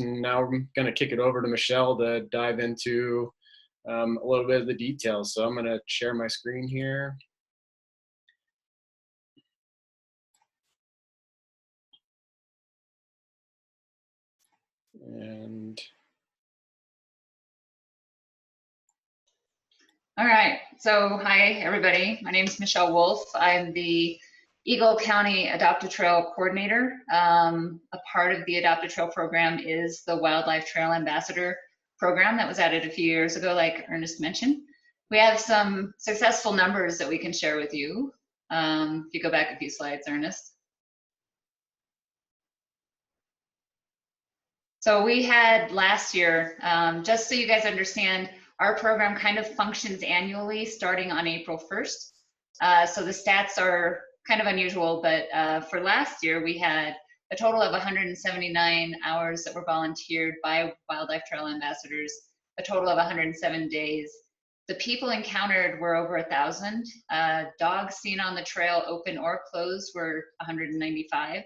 Now I'm going to kick it over to Michelle to dive into a little bit of the details. So I'm going to share my screen here. And all right, so hi everybody. My name is Michelle Wolf. I'm the Eagle County Adopt a Trail Coordinator. A part of the Adopt a Trail program is the Wildlife Trail Ambassador program that was added a few years ago, like Ernest mentioned. We have some successful numbers that we can share with you. If you go back a few slides, Ernest. So we had last year, just so you guys understand, our program kind of functions annually starting on April 1st. So the stats are kind of unusual, but for last year, we had a total of 179 hours that were volunteered by Wildlife Trail Ambassadors, a total of 107 days. The people encountered were over 1,000. Dogs seen on the trail, open or closed, were 195.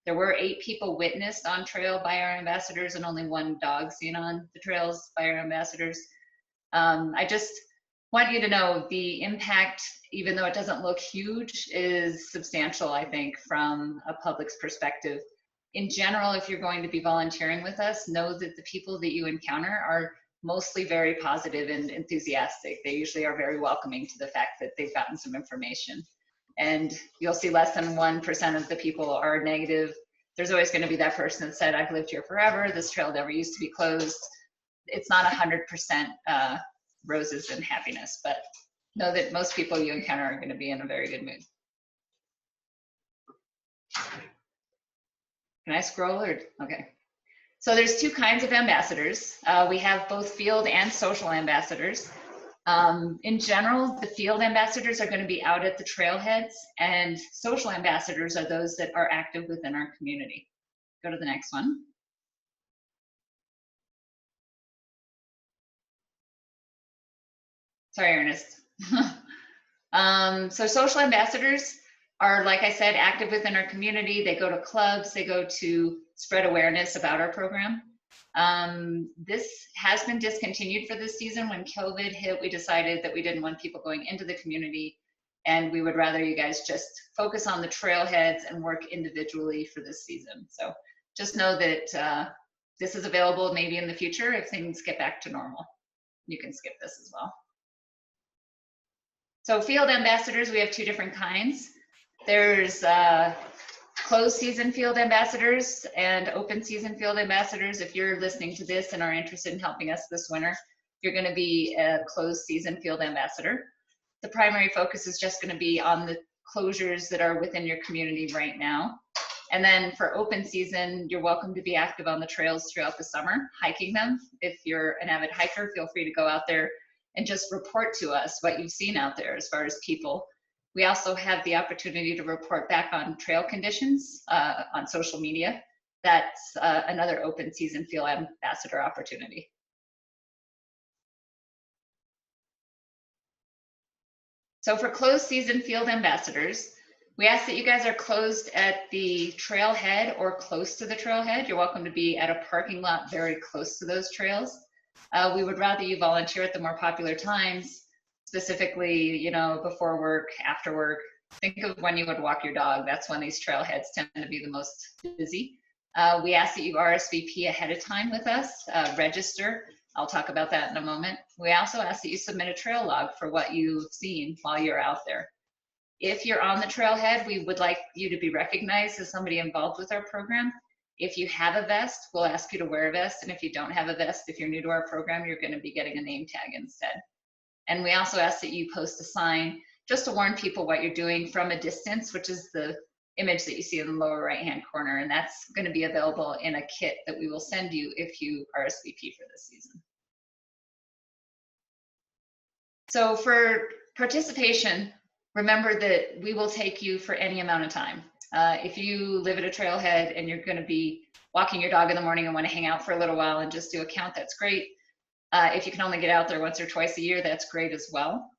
There were 8 people witnessed on trail by our ambassadors and only 1 dog seen on the trails by our ambassadors. I just want you to know the impact, even though it doesn't look huge, is substantial, I think, from a public's perspective. In general, if you're going to be volunteering with us, know that the people that you encounter are mostly very positive and enthusiastic. They usually are very welcoming to the fact that they've gotten some information. And you'll see less than 1% of the people are negative. There's always going to be that person that said, I've lived here forever, this trail never used to be closed. It's not 100% roses and happiness, but know that most people you encounter are going to be in a very good mood. Can I scroll or, okay. So there's 2 kinds of ambassadors. We have both field and social ambassadors. In general, the field ambassadors are going to be out at the trailheads, and social ambassadors are those that are active within our community. Go to the next one. Sorry, Ernest. So social ambassadors are, like I said, active within our community. They go to clubs, they go to spread awareness about our program. This has been discontinued for this season. When COVID hit, we decided that we didn't want people going into the community, and we would rather you guys just focus on the trailheads and work individually for this season. So just know that this is available maybe in the future if things get back to normal. You can skip this as well. So field ambassadors, we have 2 different kinds. There's closed season field ambassadors and open season field ambassadors. If you're listening to this and are interested in helping us this winter, you're going to be a closed season field ambassador. The primary focus is just going to be on the closures that are within your community right now. And then for open season, you're welcome to be active on the trails throughout the summer, hiking them. If you're an avid hiker, feel free to go out there and just report to us what you've seen out there as far as people. We also have the opportunity to report back on trail conditions on social media. That's another open season field ambassador opportunity. So for closed season field ambassadors, we ask that you guys are closed at the trailhead or close to the trailhead. You're welcome to be at a parking lot very close to those trails. We would rather you volunteer at the more popular times, specifically, you know, before work, after work. Think of when you would walk your dog. That's when these trailheads tend to be the most busy. We ask that you RSVP ahead of time with us, register. I'll talk about that in a moment. We also ask that you submit a trail log for what you've seen while you're out there. If you're on the trailhead, we would like you to be recognized as somebody involved with our program. If you have a vest, we'll ask you to wear a vest. And if you don't have a vest, if you're new to our program, you're going to be getting a name tag instead. And we also ask that you post a sign just to warn people what you're doing from a distance, which is the image that you see in the lower right-hand corner. And that's going to be available in a kit that we will send you if you RSVP for this season. So for participation, remember that we will take you for any amount of time. If you live at a trailhead and you're going to be walking your dog in the morning and want to hang out for a little while and just do a count, that's great. If you can only get out there once or twice a year, that's great as well.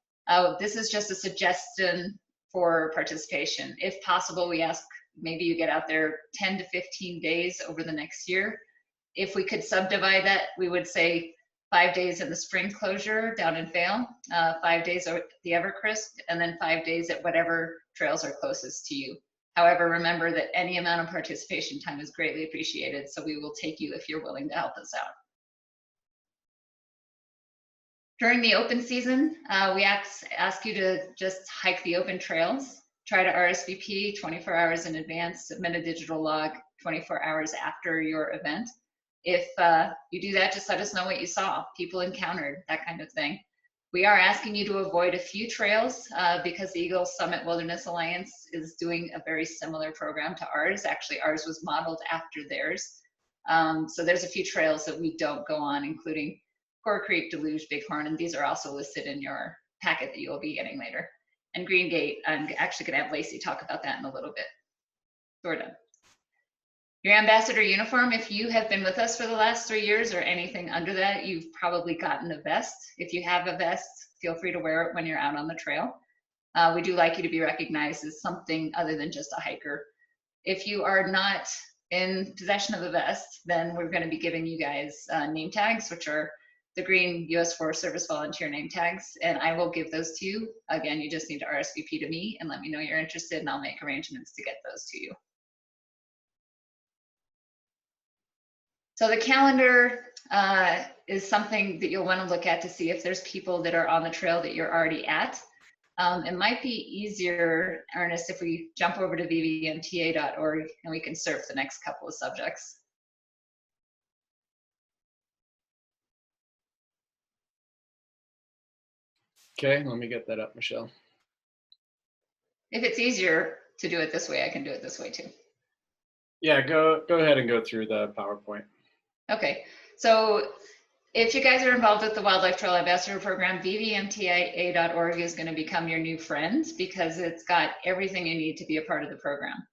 This is just a suggestion for participation. If possible, we ask maybe you get out there 10 to 15 days over the next year. if we could subdivide that, we would say 5 days in the spring closure down in Vail, 5 days at the Evercrisp, and then 5 days at whatever trails are closest to you. However, remember that any amount of participation time is greatly appreciated, so we will take you if you're willing to help us out. During the open season, we ask you to just hike the open trails, try to RSVP 24 hours in advance, submit a digital log 24 hours after your event. If you do that, just let us know what you saw, people encountered, that kind of thing. We are asking you to avoid a few trails because the Eagle Summit Wilderness Alliance is doing a very similar program to ours. Actually, ours was modeled after theirs. So there's a few trails that we don't go on, including Core Creek, Deluge, Bighorn, and these are also listed in your packet that you will be getting later. And Green Gate, I'm actually going to have Lacey talk about that in a little bit. So we're done. Your ambassador uniform, if you have been with us for the last 3 years or anything under that, you've probably gotten a vest. If you have a vest, feel free to wear it when you're out on the trail. We do like you to be recognized as something other than just a hiker. If you are not in possession of a vest, then we're going to be giving you guys name tags, which are the green US Forest Service volunteer name tags, and I will give those to you. Again, you just need to RSVP to me and let me know you're interested, and I'll make arrangements to get those to you. So the calendar is something that you'll want to look at to see if there's people that are on the trail that you're already at. It might be easier, Ernest, if we jump over to vvmta.org and we can surf the next couple of subjects. Okay, let me get that up, Michelle. If it's easier to do it this way, I can do it this way too. Yeah, go ahead and go through the PowerPoint. Okay, so if you guys are involved with the Wildlife Trail Ambassador Program, vvmta.org is going to become your new friend because it's got everything you need to be a part of the program.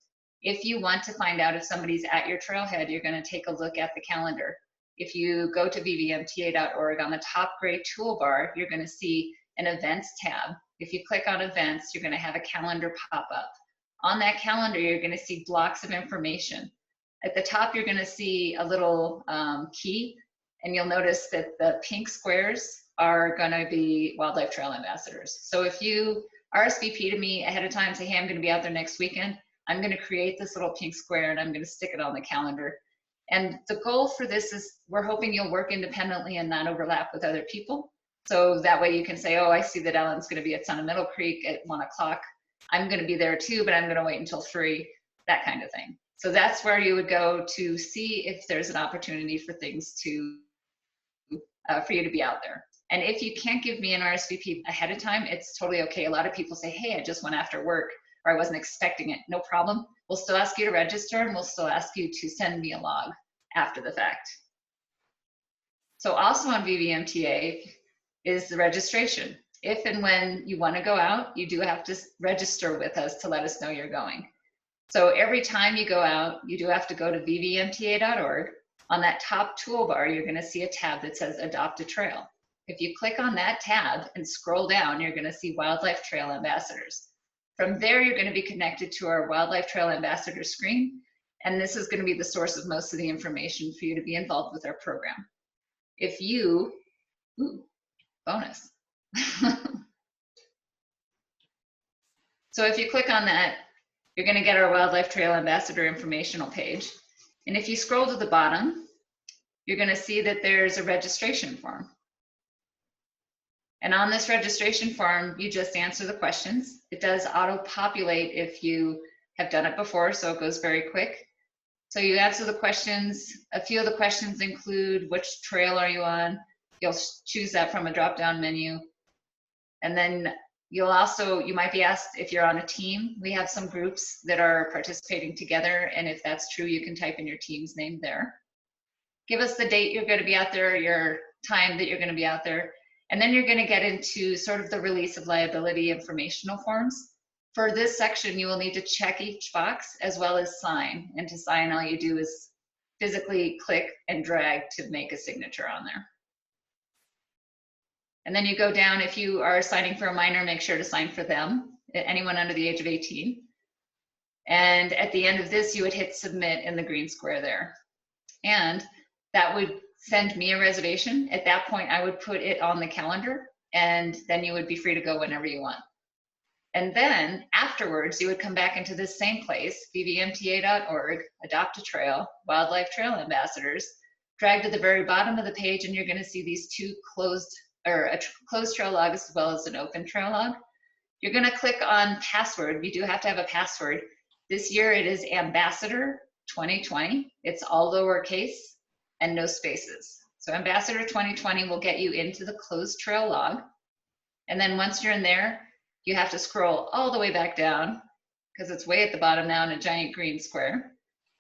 If you want to find out if somebody's at your trailhead, you're going to take a look at the calendar. If you go to vvmta.org, on the top gray toolbar, you're going to see an events tab. If you click on events, you're going to have a calendar pop up. On that calendar, you're going to see blocks of information. At the top, you're going to see a little key, and you'll notice that the pink squares are going to be Wildlife Trail Ambassadors. So if you RSVP to me ahead of time, say, hey, I'm going to be out there next weekend, I'm going to create this little pink square and I'm going to stick it on the calendar. And the goal for this is we're hoping you'll work independently and not overlap with other people. So that way you can say, oh, I see that Ellen's going to be at Sun and Middle Creek at 1 o'clock. I'm going to be there too, but I'm going to wait until 3, that kind of thing. So that's where you would go to see if there's an opportunity for things to, for you to be out there. And if you can't give me an RSVP ahead of time, it's totally okay. A lot of people say, hey, I just went after work, or I wasn't expecting it. No problem. We'll still ask you to register, and we'll still ask you to send me a log after the fact. So also on VVMTA is the registration. If and when you want to go out, you do have to register with us to let us know you're going. So every time you go out, you do have to go to vvmta.org. On that top toolbar, you're going to see a tab that says Adopt a Trail. If you click on that tab and scroll down, you're going to see Wildlife Trail Ambassadors. From there, you're going to be connected to our Wildlife Trail Ambassador screen, and this is going to be the source of most of the information for you to be involved with our program. If you, bonus. So if you click on that, you're going to get our Wildlife Trail Ambassador informational page. And if you scroll to the bottom, you're going to see that there's a registration form. And on this registration form, you just answer the questions. It does auto-populate if you have done it before, so it goes very quick. So you answer the questions. A few of the questions include which trail are you on? You'll choose that from a drop-down menu. And then you might be asked if you're on a team. We have some groups that are participating together, and if that's true, you can type in your team's name there. Give us the date you're going to be out there, your time that you're going to be out there, and then you're going to get into sort of the release of liability informational forms. For this section, you will need to check each box as well as sign, and to sign, all you do is physically click and drag to make a signature on there. And then you go down, if you are signing for a minor, make sure to sign for them, anyone under the age of 18. And at the end of this, you would hit submit in the green square there. And that would send me a reservation. At that point, I would put it on the calendar, and then you would be free to go whenever you want. And then afterwards, you would come back into this same place, vvmta.org, adopt a trail, wildlife trail ambassadors, drag to the very bottom of the page, and you're going to see these two closed, or a closed trail log as well as an open trail log. You're going to click on password. You do have to have a password. This year it is Ambassador 2020. It's all lowercase and no spaces. So Ambassador 2020 will get you into the closed trail log. And then once you're in there, you have to scroll all the way back down because it's way at the bottom now in a giant green square.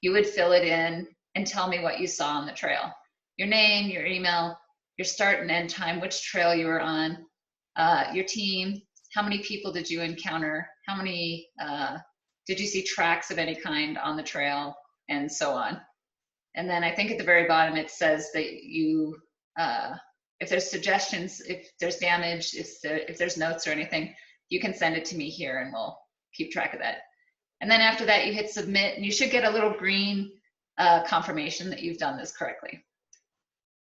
You would fill it in and tell me what you saw on the trail. Your name, your email, your start and end time, which trail you were on, your team, how many people did you encounter, how many, did you see tracks of any kind on the trail, and so on. And then I think at the very bottom it says that you, if there's suggestions, if there's damage, if there's notes or anything, you can send it to me here and we'll keep track of that. And then after that you hit submit and you should get a little green confirmation that you've done this correctly.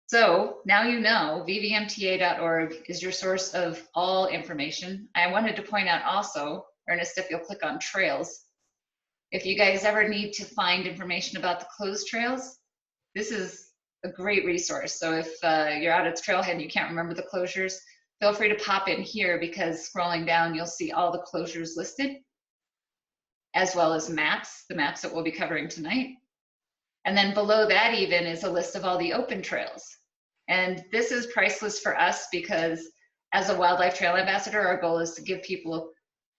So now you know vvmta.org is your source of all information. I wanted to point out also, Ernest, if you'll click on trails, if you guys ever need to find information about the closed trails, this is a great resource. So if you're out at the trailhead and you can't remember the closures, feel free to pop in here because scrolling down, you'll see all the closures listed, as well as maps, the maps that we'll be covering tonight. And then below that even is a list of all the open trails. And this is priceless for us because as a wildlife trail ambassador, our goal is to give people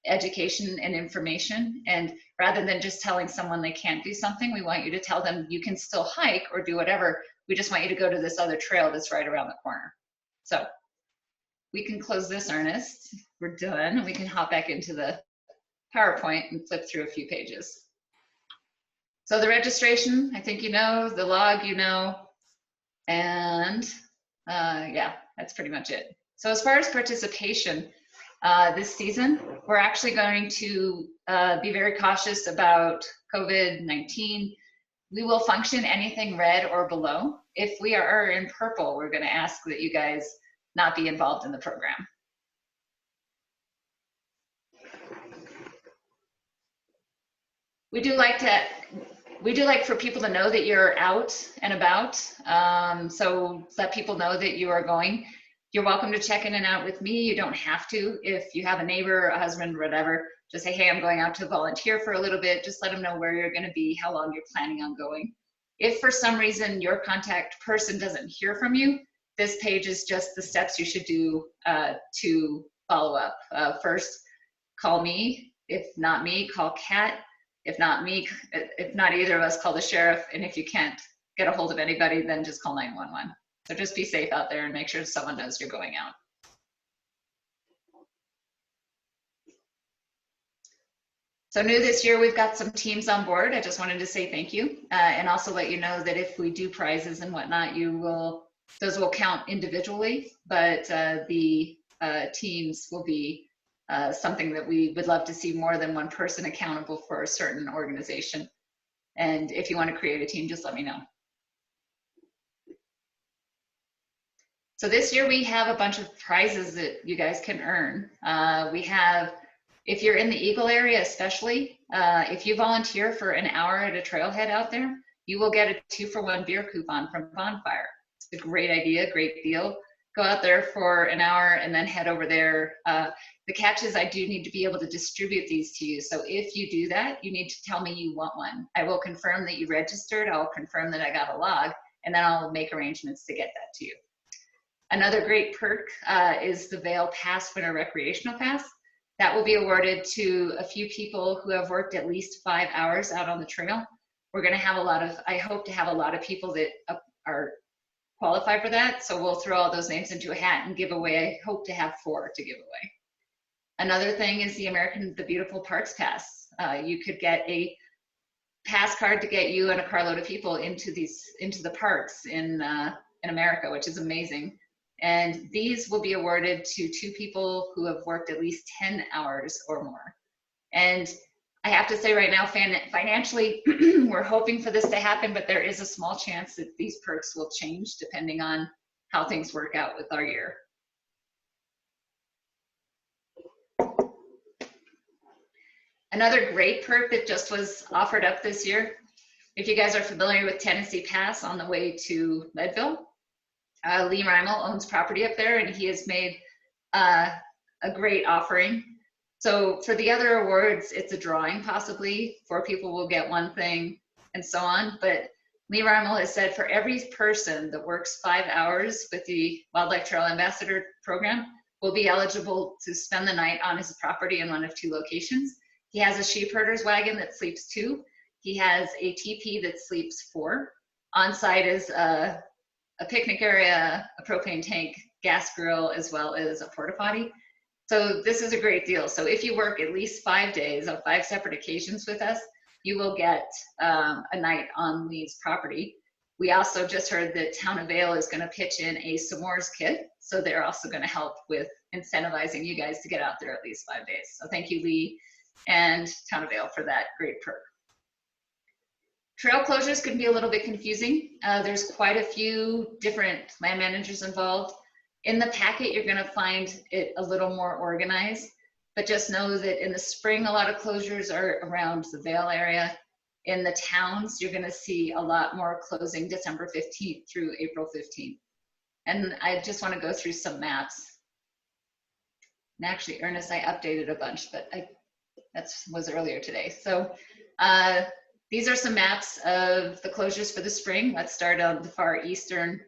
education and information. And rather than just telling someone they can't do something, we want you to tell them you can still hike or do whatever. We just want you to go to this other trail that's right around the corner. So we can close this, Ernest. We're done. We can hop back into the PowerPoint and flip through a few pages. So the registration, I think you know, the log you know, and yeah, that's pretty much it. So as far as participation this season, we're actually going to be very cautious about COVID-19. We will function anything red or below. If we are in purple, we're going to ask that you guys not be involved in the program. We do like for people to know that you're out and about. So let people know that you are going. You're welcome to check in and out with me. You don't have to. If you have a neighbor, a husband, whatever, just say, hey, I'm going out to volunteer for a little bit. Just let them know where you're going to be, how long you're planning on going. If for some reason your contact person doesn't hear from you, this page is just the steps you should do to follow up. First, call me. If not me, call Kat. If not me, if not either of us, call the sheriff. And if you can't get a hold of anybody, then just call 911. So just be safe out there and make sure someone knows you're going out. So new this year, we've got some teams on board. I just wanted to say thank you and also let you know that if we do prizes and whatnot, those will count individually, but the teams will be something that we would love to see more than one person accountable for a certain organization. And if you want to create a team, just let me know. So this year we have a bunch of prizes that you guys can earn. We have, if you're in the Eagle area especially, if you volunteer for an hour at a trailhead out there, you will get a 2-for-1 beer coupon from Bonfire. It's a great idea, great deal. Go out there for an hour and then head over there. The catch is I do need to be able to distribute these to you. So if you do that, you need to tell me you want one. I will confirm that you registered. I'll confirm that I got a log, and then I'll make arrangements to get that to you. Another great perk is the Vail Pass Winter Recreational Pass. That will be awarded to a few people who have worked at least 5 hours out on the trail. We're going to have I hope to have a lot of people that are qualified for that. So we'll throw all those names into a hat and give away. I hope to have 4 to give away. Another thing is the Beautiful Parks Pass. You could get a pass card to get you and a carload of people into the parks in America, which is amazing. And these will be awarded to 2 people who have worked at least 10 hours or more. And I have to say right now, financially, we're hoping for this to happen, but there is a small chance that these perks will change depending on how things work out with our year. Another great perk that just was offered up this year, if you guys are familiar with Tennessee Pass on the way to Leadville, Lee Reimel owns property up there, and he has made a great offering. So for the other awards, it's a drawing possibly. 4 people will get one thing and so on. But Lee Reimel has said for every person that works 5 hours with the Wildlife Trail Ambassador program will be eligible to spend the night on his property in one of 2 locations. He has a sheep herder's wagon that sleeps 2. He has a teepee that sleeps 4. On site is a picnic area, a propane tank, gas grill, as well as a porta potty. So this is a great deal. So if you work at least 5 days on 5 separate occasions with us, you will get a night on Lee's property. We also just heard that Town of Vale is going to pitch in a s'mores kit. So they're also going to help with incentivizing you guys to get out there at least 5 days. So thank you, Lee and Town of Vale, for that great perk. Trail closures can be a little bit confusing. There's quite a few different land managers involved. In the packet, you're gonna find it a little more organized, but just know that in the spring, a lot of closures are around the Vale area. In the towns, you're gonna see a lot more closing December 15th through April 15th. And I just wanna go through some maps. And actually, Ernest, I updated a bunch, but that was earlier today. So these are some maps of the closures for the spring. Let's start on the far eastern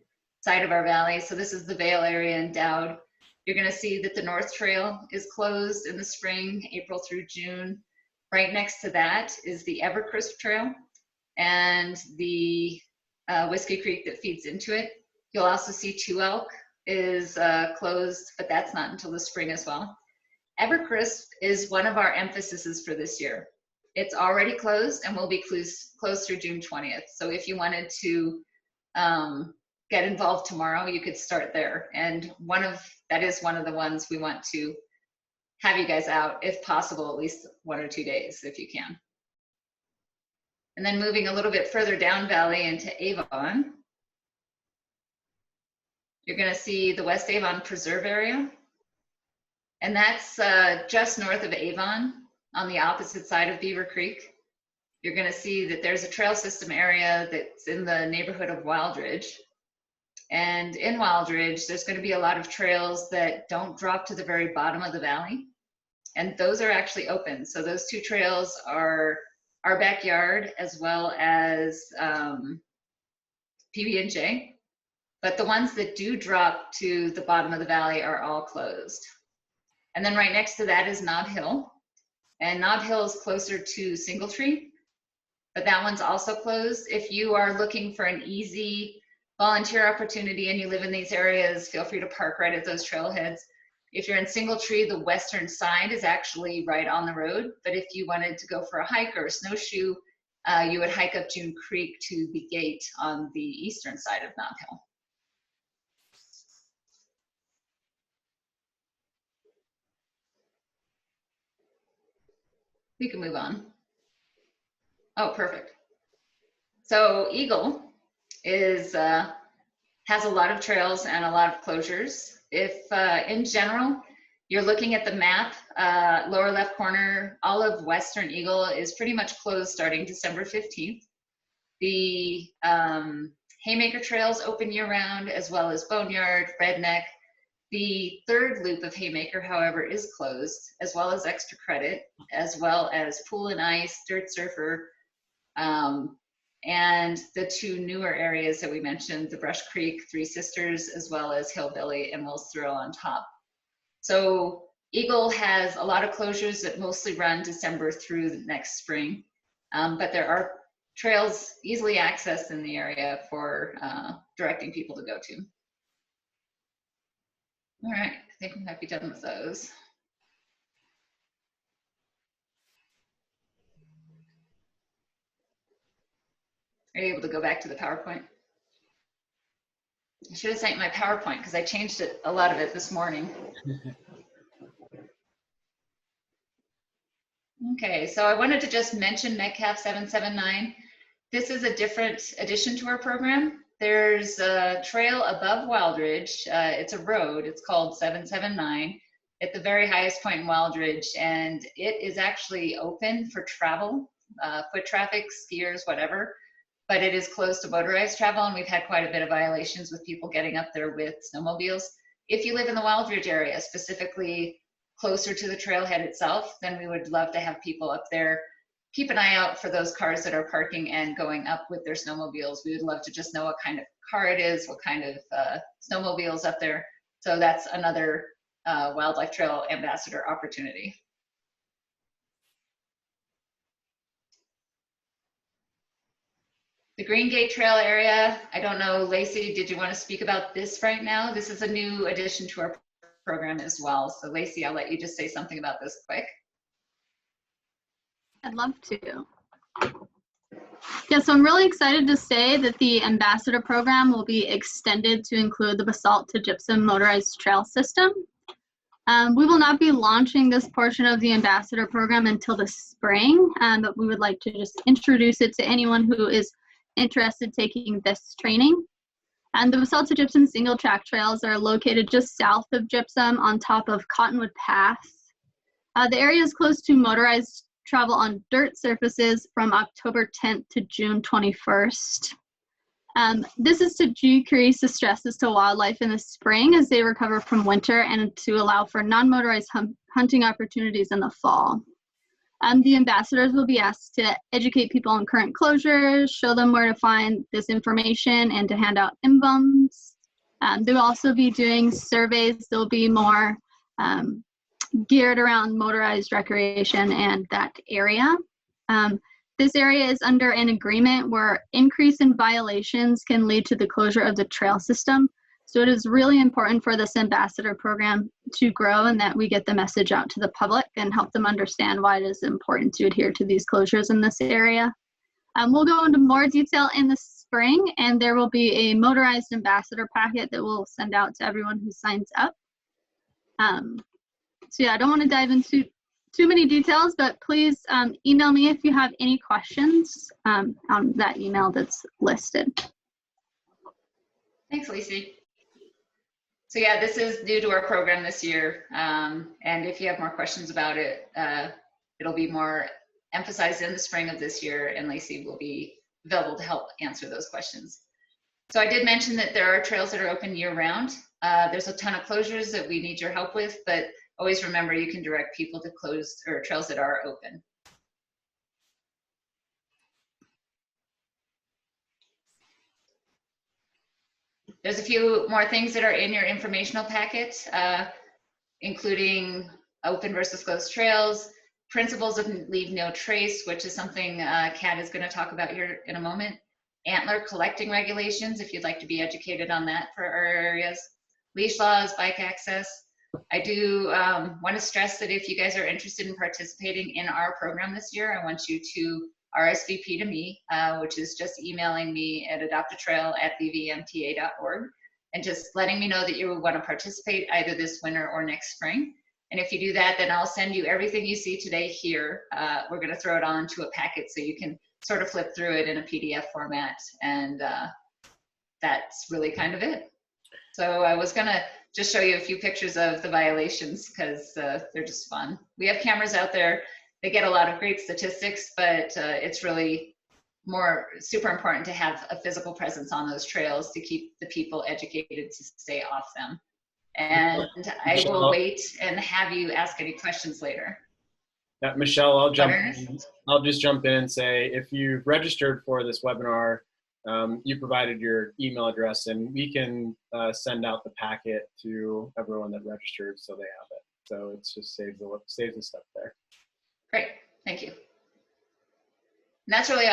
side of our valley. So this is the Vale area in Dowd. You're going to see that the North Trail is closed in the spring, April through June. Right next to that is the Evercrisp Trail and the Whiskey Creek that feeds into it. You'll also see Two Elk is closed, but that's not until the spring as well. Evercrisp is one of our emphases for this year. It's already closed and will be closed through June 20th. So if you wanted to get involved tomorrow, you could start there. And that is one of the ones we want to have you guys out, if possible, at least 1 or 2 days, if you can. And then moving a little bit further down valley into Avon, you're gonna see the West Avon Preserve area. And that's just north of Avon on the opposite side of Beaver Creek. You're gonna see that there's a trail system area that's in the neighborhood of Wildridge. And in Wildridge, there's going to be a lot of trails that don't drop to the very bottom of the valley. And those are actually open. So those 2 trails are our backyard as well as PB&J. But the ones that do drop to the bottom of the valley are all closed. And then right next to that is Knob Hill. And Knob Hill is closer to Singletree, but that one's also closed. If you are looking for an easy volunteer opportunity and you live in these areas, feel free to park right at those trailheads. If you're in Singletree, the western side is actually right on the road. But if you wanted to go for a hike or a snowshoe, you would hike up June Creek to the gate on the eastern side of Knob Hill. We can move on. Oh, perfect. So Eagle is has a lot of trails and a lot of closures. If in general, you're looking at the map, lower left corner, all of Western Eagle is pretty much closed starting December 15th. The Haymaker trails open year round, as well as Boneyard, Redneck. The third loop of Haymaker, however, is closed, as well as Extra Credit, as well as Pool and Ice, Dirt Surfer, and the 2 newer areas that we mentioned, the Brush Creek, Three Sisters, as well as Hillbilly and Will's Thrill on top. So Eagle has a lot of closures that mostly run December through the next spring, but there are trails easily accessed in the area for directing people to go to. All right, I think we might be done with those. Are you able to go back to the PowerPoint? I should have sent my PowerPoint because I changed it, a lot of it this morning. Okay, so I wanted to just mention Metcalf 779. This is a different addition to our program. There's a trail above Wildridge. It's a road. It's called 779 at the very highest point in Wildridge, and it is actually open for travel, foot traffic, skiers, whatever. But it is closed to motorized travel, and we've had quite a bit of violations with people getting up there with snowmobiles. If you live in the Wildridge area, specifically closer to the trailhead itself, then we would love to have people up there. Keep an eye out for those cars that are parking and going up with their snowmobiles. We would love to just know what kind of car it is, what kind of snowmobiles up there. So that's another Wildlife Trail Ambassador opportunity. The Green Gate Trail area, I don't know, Lacey, did you want to speak about this right now? This is a new addition to our program as well. So Lacey, I'll let you just say something about this quick. I'd love to. Yeah, so I'm really excited to say that the Ambassador program will be extended to include the basalt to gypsum motorized trail system. We will not be launching this portion of the Ambassador program until the spring, but we would like to just introduce it to anyone who is interested taking this training. And the basalt to gypsum single track trails are located just south of Gypsum on top of Cottonwood Pass. The area is close to motorized travel on dirt surfaces from October 10th to June 21st. This is to decrease the stresses to wildlife in the spring as they recover from winter and to allow for non-motorized hunting opportunities in the fall. The ambassadors will be asked to educate people on current closures, show them where to find this information, and to hand out invums. They will also be doing surveys. They'll be more geared around motorized recreation and that area. This area is under an agreement where increase in violations can lead to the closure of the trail system. So it is really important for this ambassador program to grow and that we get the message out to the public and help them understand why it is important to adhere to these closures in this area. We'll go into more detail in the spring, and there will be a motorized ambassador packet that we'll send out to everyone who signs up. So yeah, I don't want to dive into too many details, but please email me if you have any questions on that email that's listed. Thanks, Lacey. So yeah, this is new to our program this year. And if you have more questions about it, it'll be more emphasized in the spring of this year, and Lacey will be available to help answer those questions. So I did mention that there are trails that are open year round. There's a ton of closures that we need your help with, but always remember you can direct people to closed or trails that are open. There's a few more things that are in your informational packet, including open versus closed trails, principles of leave no trace, which is something Kat is going to talk about here in a moment, antler collecting regulations, if you'd like to be educated on that for our areas, leash laws, bike access. I do want to stress that if you guys are interested in participating in our program this year, I want you to RSVP to me, which is just emailing me at adoptatrail@vvmta.org and just letting me know that you want to participate either this winter or next spring. And if you do that, then I'll send you everything you see today here. We're going to throw it on to a packet so you can sort of flip through it in a PDF format. And that's really kind of it. So I was going to just show you a few pictures of the violations because they're just fun. We have cameras out there. They get a lot of great statistics, but it's really super important to have a physical presence on those trails to keep the people educated to stay off them. And I will wait and have you ask any questions later. Yeah, Michelle, I'll just jump in and say, if you've registered for this webinar, you provided your email address, and we can send out the packet to everyone that registered so they have it. So it just saves the stuff there. Great, thank you. And that's really